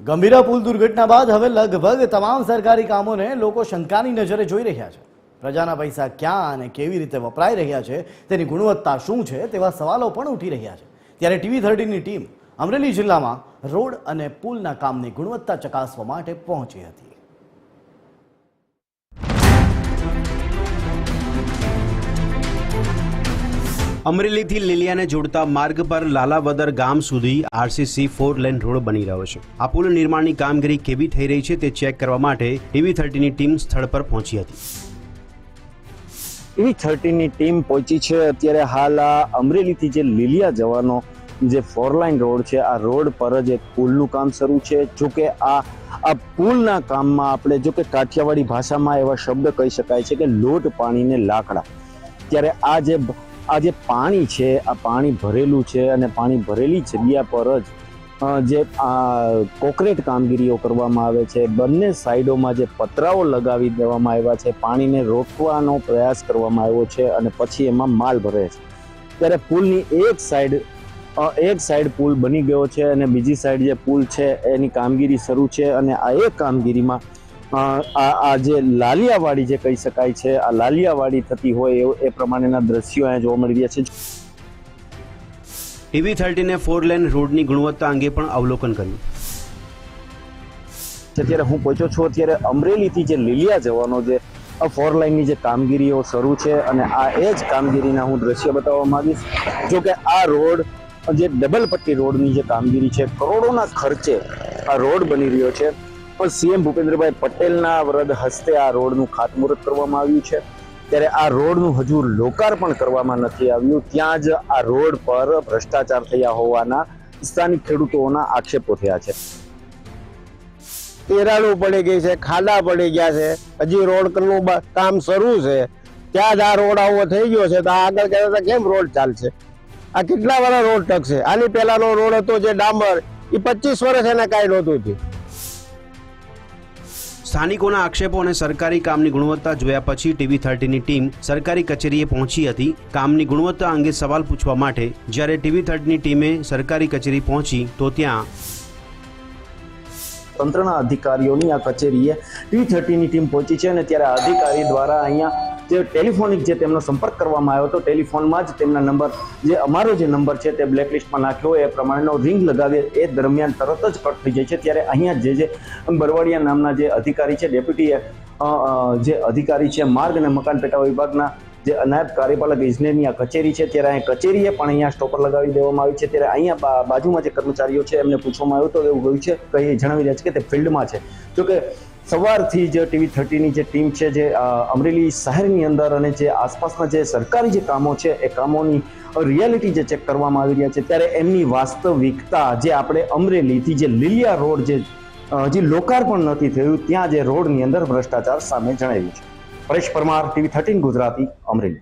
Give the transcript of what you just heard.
ગંભીરા પુલ દુર્ઘટના બાદ હવે લગભગ તમામ સરકારી કામોને લોકો શંકાની નજરે જોઈ રહ્યા છે। પ્રજાના પૈસા ક્યાં અને કેવી રીતે વપરાઈ રહ્યા છે તેની ગુણવત્તા શું છે તેવા સવાલો પણ ઉઠી રહ્યા છે। ત્યારે TV13ની ટીમ અમરેલી જિલ્લામાં રોડ અને પુલના કામની ગુણવત્તા ચકાસવા માટે પહોંચી હતી। અમરેલીથી લીલિયાને જોડતા માર્ગ પર લાલાવદર ગામ સુધી આરસીસી 4 લેન રોડ બની રહ્યો છે। આ પુલ નિર્માણની કામગીરી કેવી થઈ રહી છે તે ચેક કરવા માટે TV13ની ટીમ સ્થળ પર પહોંચી હતી। TV13ની ટીમ પહોંચી છે અત્યારે હાલ આ અમરેલીથી જે લીલિયા જવાનો જે 4 લાઇન રોડ છે આ રોડ પર જ એક પુલનું કામ શરૂ છે। જો કે આ પુલના કામમાં આપણે જો કે કાઠિયાવાડી ભાષામાં એવા શબ્દ કહી શકાય છે કે લોટ પાણીને લાકડા। ત્યારે આ જે પાણી છે આ પાણી ભરેલું છે અને પાણી ભરેલી જગ્યા પર જ જે કોન્ક્રીટ કામગીરીઓ કરવામાં આવે છે। બંને સાઈડોમાં જે પતરાઓ લગાવી દેવામાં આવ્યા છે, પાણીને રોકવાનો પ્રયાસ કરવામાં આવ્યો છે અને પછી એમાં માલ ભરે છે। ત્યારે પુલની એક સાઈડ પુલ બની ગયો છે અને બીજી સાઈડ જે પુલ છે એની કામગીરી શરૂ છે અને આ એક કામગીરીમાં આ જે લાલિયાવાડી જે કહી શકાય છે આ લાલિયાવાડી થતી હોય એ પ્રમાણેના દ્રશ્યો અહીંયા જોવા મળી રહ્યા છે। TV13ને 4 લેન રોડની ગુણવત્તા અંગે પણ અવલોકન કર્યું। અત્યારે હું પહોંચ્યો છું અત્યારે અમરેલીથી જે લીલિયા જવાનો જે 4 લાઇનની જે કામગીરીઓ શરૂ છે અને આ એ જ કામગીરીના હું દ્રશ્ય બતાવવા માંગીશ। જો કે આ રોડ જે ડબલ પટ્ટી રોડની જે કામગીરી છે, કરોડોના ખર્ચે આ રોડ બની રહ્યો છે, પણ સીએમ ભૂપેન્દ્રભાઈ પટેલના વરદ હસ્તે આ રોડનું ખાતમુહૂર્ત કરવામાં આવ્યું છે। ત્યારે આ રોડનું હજુ લોકાર્પણ કરવામાં નથી આવ્યું। ત્યાં જ આ રોડ પર ભ્રષ્ટાચાર થયા હોવાના સ્થાનિક ખેડૂતોના આક્ષેપો થયા છે। તિરાડો પડી ગઈ છે, ખાડા પડી ગયા છે, હજી રોડનું કામ શરૂ છે, ત્યાં જ આ રોડ આવો થઈ ગયો છે તો આગળ કહેતા કેમ રોડ ચાલશે? આ કેટલા વાળા રોડ ટકશે? આની પહેલાનો રોડ હતો જે ડામર એ 25 વર્ષ એને કાંઈ નહોતું થયું। સ્થાનિકોના આક્ષેપો અને સરકારી કામની ગુણવત્તા જોયા પછી TV13ની ટીમ સરકારી કચેરીએ પહોંચી હતી કામની ગુણવત્તા અંગે સવાલ પૂછવા માટે। જ્યારે TV13ની ટીમે સરકારી કચેરી પહોંચી તો ત્યાં તંત્રના અધિકારીઓની આ કચેરીએ TV13ની ટીમ પહોંચી છે અને ત્યારે અધિકારી દ્વારા અહીંયા જે ટેલિફોનિક જે તેમનો સંપર્ક કરવામાં આવ્યો હતો, ટેલિફોનમાં જ તેમના નંબર જે અમારો જે નંબર છે તે બ્લેકલિસ્ટમાં નાખ્યો એ પ્રમાણેનો રિંગ લગાવે એ દરમિયાન તરત જ કટ થઈ જાય છે। ત્યારે અહીંયા જે બરવાડિયા નામના જે અધિકારી છે, ડેપ્યુટી જે અધિકારી છે માર્ગ અને મકાન પેટા વિભાગના જે નાયબ કાર્યપાલક ઇજનેરની આ કચેરી છે, ત્યારે અહીં કચેરીએ પણ અહીંયા સ્ટોપર લગાવી દેવામાં આવી છે। ત્યારે અહીંયા બાજુમાં જે કર્મચારીઓ છે એમને પૂછવામાં આવ્યું તો એવું કહ્યું છે કે જણાવી રહ્યા છે કે તે ફિલ્ડમાં છે। જોકે સવારથી જે TV13ની જે ટીમ છે જે અમરેલી શહેરની અંદર અને જે આસપાસના જે સરકારી જે કામો છે એ કામોની રિયાલિટી જે ચેક કરવામાં આવી રહ્યા છે, ત્યારે એમની વાસ્તવિકતા જે આપણે અમરેલીથી જે લીલિયા રોડ જે હજી લોકાર્પણ નથી થયું ત્યાં જે રોડની અંદર ભ્રષ્ટાચાર સામે જણાવ્યું છે। પરેશ પરમાર, TV13 ગુજરાતી, અમરેલી।